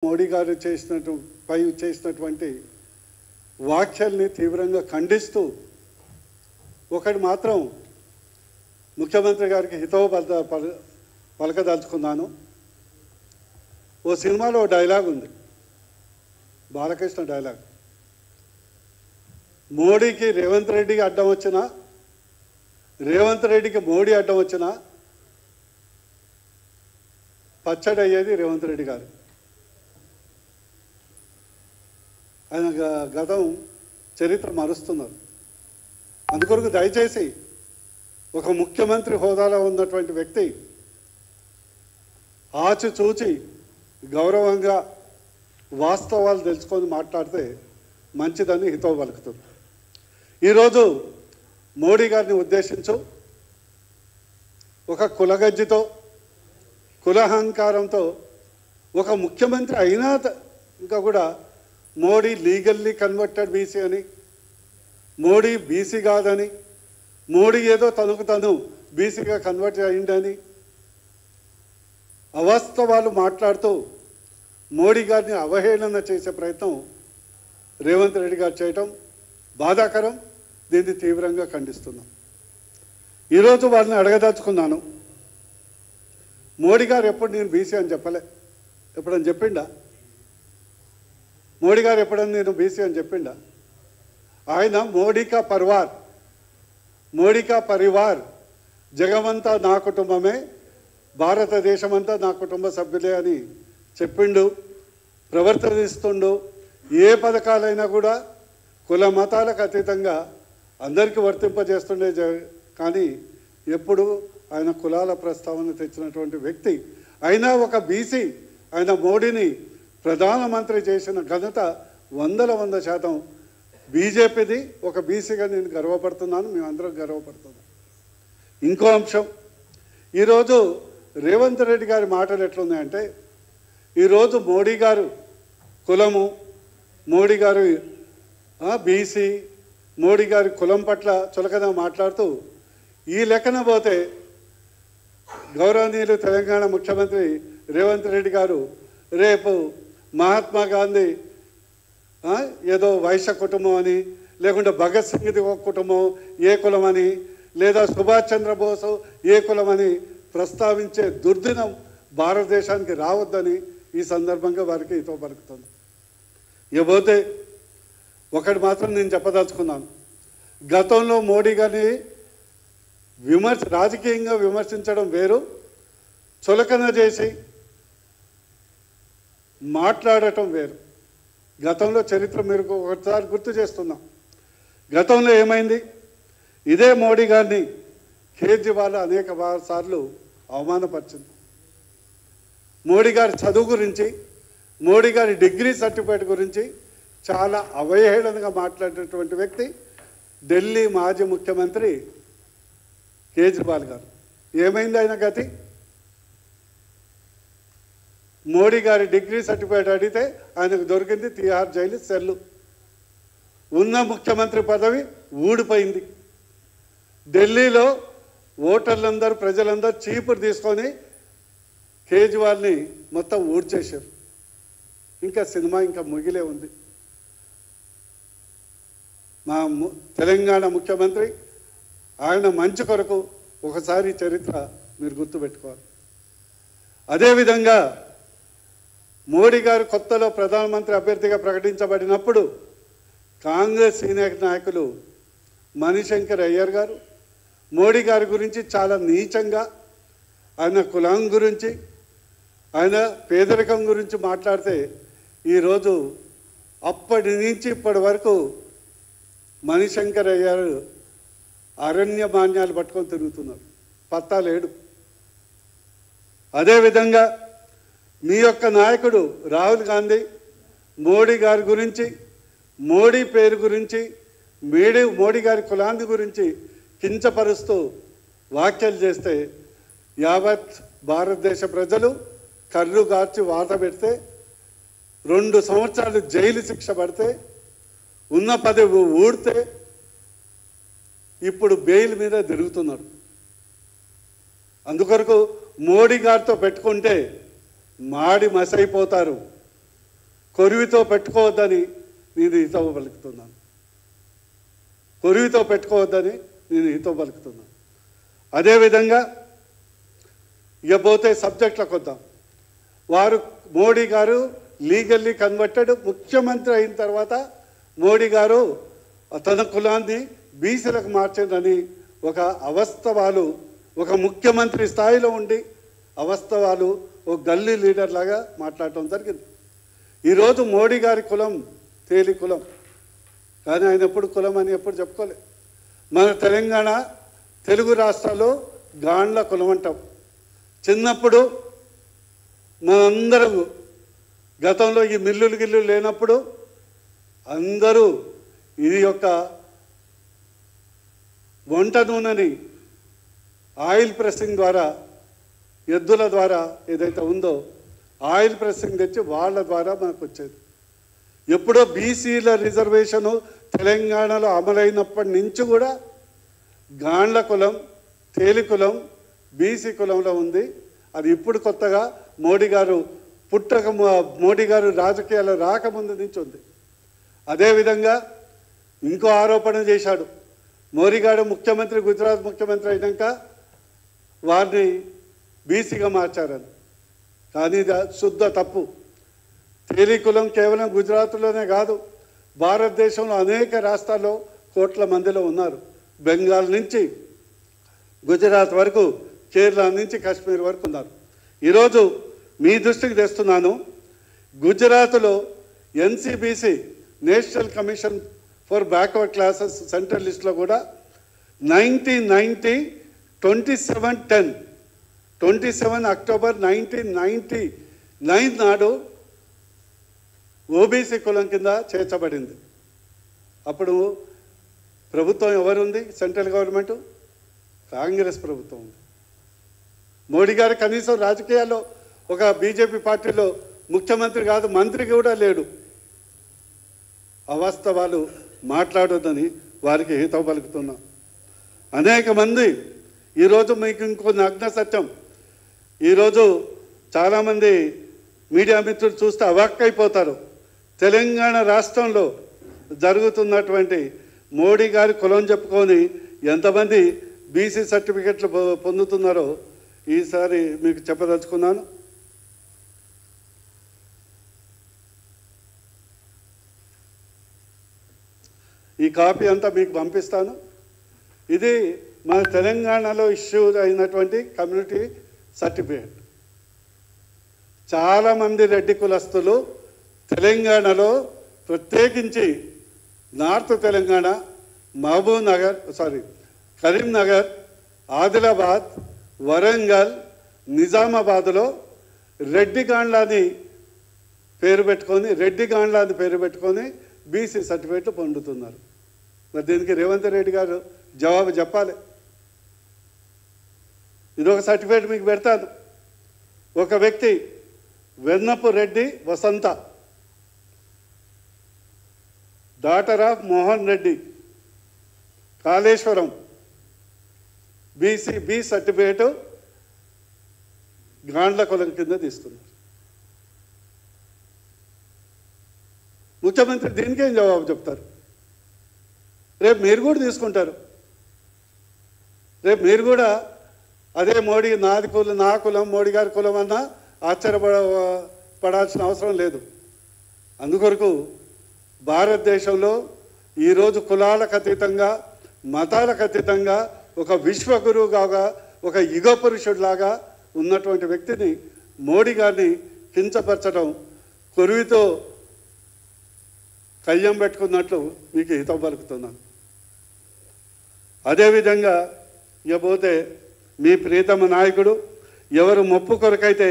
మోడీ గారు చేసినటువంటి వ్యాఖ్యల్ని తీవ్రంగా ఖండిస్తూ ఒకటి మాత్రం ముఖ్యమంత్రి గారికి హితవు పలకదలుచుకున్నాను. ఓ సినిమాలో డైలాగ్ ఉంది, బాలకృష్ణ డైలాగ్. మోడీకి రేవంత్ రెడ్డికి అడ్డం వచ్చినా, రేవంత్ రెడ్డికి మోడీ అడ్డం వచ్చినా పచ్చడి అయ్యేది రేవంత్ రెడ్డి గారు. ఆయన గతం చరిత్ర మరుస్తున్నారు. అందుకొరకు దయచేసి ఒక ముఖ్యమంత్రి హోదాలో ఉన్నటువంటి వ్యక్తి ఆచిచూచి గౌరవంగా వాస్తవాలు తెలుసుకొని మాట్లాడితే మంచిదని హితవు పలుకుతుంది. ఈరోజు మోడీ గారిని ఉద్దేశించు ఒక కులగజ్జితో కులహంకారంతో ఒక ముఖ్యమంత్రి అయినా ఇంకా కూడా మోడీ లీగల్లీ కన్వర్టెడ్ బీసీ అని, మోడీ బీసీ కాదని, మోడీ ఏదో తనకు తను బీసీగా కన్వర్ట్ అయిందని అవాస్తవాలు మాట్లాడుతూ మోడీ గారిని అవహేళన చేసే ప్రయత్నం రేవంత్ రెడ్డి గారు చేయటం బాధాకరం. దీన్ని తీవ్రంగా ఖండిస్తున్నాం. ఈరోజు వాళ్ళని అడగదలుచుకున్నాను, మోడీ గారు ఎప్పుడు నేను బీసీ అని చెప్పలే, ఎప్పుడని చెప్పిండా? మోడీ గారు ఎప్పుడన్నా నేను బీసీ అని చెప్పిండా? ఆయన మోడీ కా పరివార్, జగమంతా నా కుటుంబమే, భారతదేశమంతా నా కుటుంబ సభ్యులే అని చెప్పిండు, ప్రవర్తిస్తుండు. ఏ పథకాలైనా కూడా కుల మతాలకు అతీతంగా అందరికీ వర్తింపజేస్తుండే. కానీ ఎప్పుడు ఆయన కులాల ప్రస్తావన తెచ్చినటువంటి వ్యక్తి. అయినా ఒక బీసీ ఆయన మోడీని ప్రధానమంత్రి చేసిన ఘనత 100% బీజేపీది. ఒక బీసీగా నేను గర్వపడుతున్నాను, మేమందరం గర్వపడుతున్నాం. ఇంకో అంశం, ఈరోజు రేవంత్ రెడ్డి గారి మాటలు ఎట్లున్నాయంటే, ఈరోజు మోడీ గారు కులము, మోడీ గారు బీసీ, మోడీ గారి కులం పట్ల చులకన మాట్లాడుతూ ఈ లెక్కన పోతే గౌరవనీయులు తెలంగాణ ముఖ్యమంత్రి రేవంత్ రెడ్డి గారు రేపు మహాత్మా గాంధీ ఏదో వైశ్య కుటుంబం అని, లేకుంటే భగత్ సింగ్ది ఒక కుటుంబం ఏ కులం అని, లేదా సుభాష్ చంద్రబోసు ఏ కులం అని ప్రస్తావించే దుర్దినం భారతదేశానికి రావద్దని ఈ సందర్భంగా వారికి హితవు పలుకుతుంది. ఇకపోతే ఒకటి మాత్రం నేను చెప్పదలుచుకున్నాను, గతంలో మోడీ గారిని రాజకీయంగా విమర్శించడం వేరు, చులకన చేసి మాట్లాడటం వేరు. గతంలో చరిత్ర మీరు ఒకసారి గుర్తు చేస్తున్నాం. గతంలో ఏమైంది? ఇదే మోడీ గారిని కేజ్రీవాల్ అనేక సార్లు అవమానపరిచింది. మోడీ గారి చదువు గురించి, మోడీ గారి డిగ్రీ సర్టిఫికేట్ గురించి చాలా అవహేళనగా మాట్లాడినటువంటి వ్యక్తి ఢిల్లీ మాజీ ముఖ్యమంత్రి కేజ్రీవాల్ గారు. ఏమైంది ఆయన గతి? మోడీ గారి డిగ్రీ సర్టిఫికేట్ అడిగితే ఆయనకు దొరికింది తిహార్ జైలు సెల్లు. ఉన్న ముఖ్యమంత్రి పదవి ఊడిపోయింది. ఢిల్లీలో ఓటర్లందరూ ప్రజలందరూ చీపురు తీసుకొని కేజ్రీవాల్ని మొత్తం ఊడ్చేశారు. ఇంకా సినిమా ఇంకా ముగిలే ఉంది. మా తెలంగాణ ముఖ్యమంత్రి ఆయన మంచి కొరకు ఒకసారి చరిత్ర మీరు గుర్తుపెట్టుకోవాలి. అదేవిధంగా మోడీ గారు కొత్తలో ప్రధానమంత్రి అభ్యర్థిగా ప్రకటించబడినప్పుడు కాంగ్రెస్ సీనియర్ నాయకులు మణిశంకర్ అయ్యర్ గారు మోడీ గారి గురించి చాలా నీచంగా, ఆయన కులం గురించి, ఆయన పేదరికం గురించి మాట్లాడితే ఈరోజు అప్పటి నుంచి ఇప్పటి వరకు మణిశంకర్ అయ్యర్ అరణ్య మాన్యాలు పట్టుకొని తిరుగుతున్నారు, పత్తా లేడు. అదేవిధంగా మీ యొక్క నాయకుడు రాహుల్ గాంధీ మోడీ గారి గురించి, మోడీ పేరు గురించి, మోడీ గారి కులాన్ని గురించి కించపరుస్తూ వ్యాఖ్యలు చేస్తే యావత్ భారతదేశ ప్రజలు కర్రు గార్చి వాత పెడితే 2 సంవత్సరాలు జైలు శిక్ష పడితే, ఉన్న పదవి ఊడితే ఇప్పుడు బెయిల్ మీద తిరుగుతున్నాడు. అందుకొరకు మోడీ గారితో పెట్టుకుంటే మాడి మసైపోతారు. కొరివితో పెట్టుకోవద్దని నేను హితవు పలుకుతున్నాను. కొరివితో పెట్టుకోవద్దని నేను హితవు పలుకుతున్నాను. అదేవిధంగా ఇక పోతే సబ్జెక్టులకు వద్దాం. మోడీ గారు లీగల్లీ కన్వర్టెడ్. ముఖ్యమంత్రి అయిన తర్వాత మోడీ గారు తన కులాన్ని బీసీలకు మార్చిందని ఒక అవస్తవాలు, ఒక ముఖ్యమంత్రి స్థాయిలో ఉండి అవస్తవాలు ఒక గల్లీ లీడర్ లాగా మాట్లాడటం జరిగింది. ఈరోజు మోడీ గారి కులం తేలి కులం, కానీ ఆయన ఎప్పుడు కులం అని ఎప్పుడు చెప్పుకోలే. మన తెలంగాణ తెలుగు రాష్ట్రాల్లో గాండ్ల కులం అంటాం. చిన్నప్పుడు మనందరం గతంలో ఈ గిల్లులు లేనప్పుడు అందరూ ఇది యొక్క వంట నూనెని ఆయిల్ ప్రెస్సింగ్ ద్వారా, ఎద్దుల ద్వారా ఏదైతే ఉందో ఆయిల్ ప్రెస్సింగ్ తెచ్చి వాళ్ళ ద్వారా మనకు వచ్చేది. ఎప్పుడో బీసీల రిజర్వేషను తెలంగాణలో అమలైనప్పటి నుంచి కూడా గాండ్ల కులం, తేలి కులం బీసీ కులంలో ఉంది. అది ఇప్పుడు కొత్తగా మోడీ గారు రాజకీయాలు రాకముందు నుంచి ఉంది. అదేవిధంగా ఇంకో ఆరోపణ చేశాడు. మోడీ గారు గుజరాత్ ముఖ్యమంత్రి అయినాక వారిని బీసీగా మార్చారని. కానీ ఇది శుద్ధ తప్పు. తేలి కులం కేవలం గుజరాత్లోనే కాదు, భారతదేశంలో అనేక రాష్ట్రాల్లో కోట్ల మందిలో ఉన్నారు. బెంగాల్ నుంచి గుజరాత్ వరకు, కేరళ నుంచి కాశ్మీర్ వరకు ఉన్నారు. ఈరోజు మీ దృష్టికి తెస్తున్నాను, గుజరాత్లో NCBC national commission for backward classes central లిస్ట్లో కూడా 27 అక్టోబర్ 1999 నాడు ఓబీసీ కులం కింద చేర్చబడింది. అప్పుడు ప్రభుత్వం ఎవరుంది? సెంట్రల్ గవర్నమెంట్, కాంగ్రెస్ ప్రభుత్వం ఉంది. మోడీ గారు కనీసం రాజకీయాల్లో ఒక బీజేపీ పార్టీలో ముఖ్యమంత్రి కాదు, మంత్రి కూడా లేడు. అవాస్తవాలు మాట్లాడొద్దని వారికి హితవు పలుకుతున్నాం. అనేక మంది ఈరోజు మీకు ఇంకో నగ్న సత్యం, ఈరోజు చాలామంది మీడియా మిత్రులు చూస్తే అవాక్కైపోతారు. తెలంగాణ రాష్ట్రంలో జరుగుతున్నటువంటి మోడీ గారి కులం చెప్పుకొని ఎంతమంది బీసీ సర్టిఫికెట్లు పొందుతున్నారో ఈసారి మీకు చెప్పదలుచుకున్నాను. ఈ కాపీ అంతా మీకు పంపిస్తాను. ఇది మన తెలంగాణలో ఇష్యూ అయినటువంటి కమ్యూనిటీ సర్టిఫికేట్. చాలామంది రెడ్డి కులస్తులు తెలంగాణలో, ప్రత్యేకించి నార్త్ తెలంగాణ, కరీంనగర్, ఆదిలాబాద్, వరంగల్, నిజామాబాద్లో రెడ్డి గాండ్లాని పేరు పెట్టుకొని బీసీ సర్టిఫికేట్లు పొందుతున్నారు. మరి దీనికి రేవంత్ రెడ్డి గారు జవాబు చెప్పాలి. ఇదొక సర్టిఫికేట్ మీకు పెడతాను. ఒక వ్యక్తి Vennapu Reddy Vasantha, daughter of Mohan Reddy, Kaleshwaram, B certificate Gandla కులం కింద తీసుకున్నారు. ముఖ్యమంత్రి దీనికేం జవాబు చెప్తారు? రేపు మీరు కూడా తీసుకుంటారు. రేపు మీరు కూడా అదే మోడీ నా కులం మోడీ గారి కులం అన్నా ఆశ్చర్యపడాల్సిన అవసరం లేదు. అందుకొరకు భారతదేశంలో ఈరోజు కులాలకు అతీతంగా, మతాలకు అతీతంగా ఒక విశ్వగురువుగా, ఒక యుగ పురుషుడిలాగా ఉన్నటువంటి వ్యక్తిని, మోడీ గారిని కించపరచడం, కొరువితో కయ్యం పెట్టుకున్నట్లు మీకు హితవు పలుకుతున్నాను. అదేవిధంగా ఇకపోతే మీ ప్రీతమ నాయకుడు ఎవరు మొప్పు కొరకైతే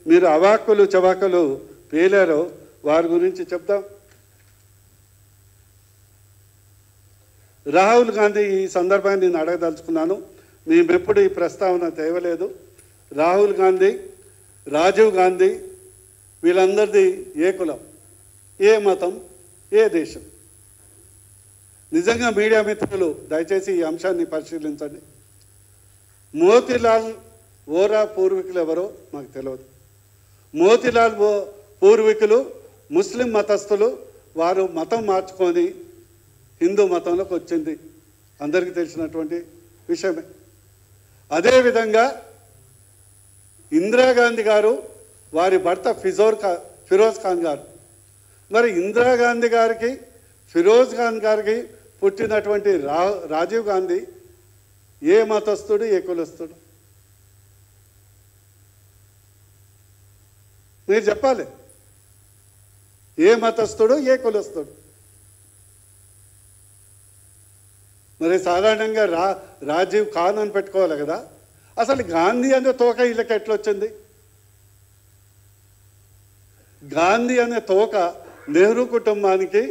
మీరు అవాక్కులు చవాకులు పేలారో వారి గురించి చెప్తాం. రాహుల్ గాంధీ, ఈ సందర్భాన్ని నేను అడగదలుచుకున్నాను. మేమెప్పుడు ఈ ప్రస్తావన తేవలేదు. రాహుల్ గాంధీ, రాజీవ్ గాంధీ వీళ్ళందరిది ఏ కులం, ఏ మతం, ఏ దేశం? నిజంగా మీడియా మిత్రులు దయచేసి ఈ అంశాన్ని పరిశీలించండి. మోతీలాల్ వోరా పూర్వీకులు ఎవరో మాకు తెలియదు. మోతీలాల్ పూర్వీకులు ముస్లిం మతస్థులు వారు మతం మార్చుకొని హిందూ మతంలోకి వచ్చింది, అందరికీ తెలిసినటువంటి విషయమే. అదేవిధంగా ఇందిరాగాంధీ గారు, వారి భర్త ఫిరోజ్ ఖాన్ గారు, మరి ఇందిరాగాంధీ గారికి ఫిరోజ్ ఖాన్ గారికి పుట్టినటువంటి రాజీవ్ గాంధీ ఏ మతస్థుడు, ఏ కులస్థుడు? మీరు చెప్పాలి. ఏ మతస్థుడు, ఏ కులస్థుడు? మరి సాధారణంగా రాజీవ్ ఖాన్ అని పెట్టుకోవాలి కదా. అసలు గాంధీ అనే తోక వీళ్ళకి ఎట్లొచ్చింది? గాంధీ అనే తోక నెహ్రూ కుటుంబానికి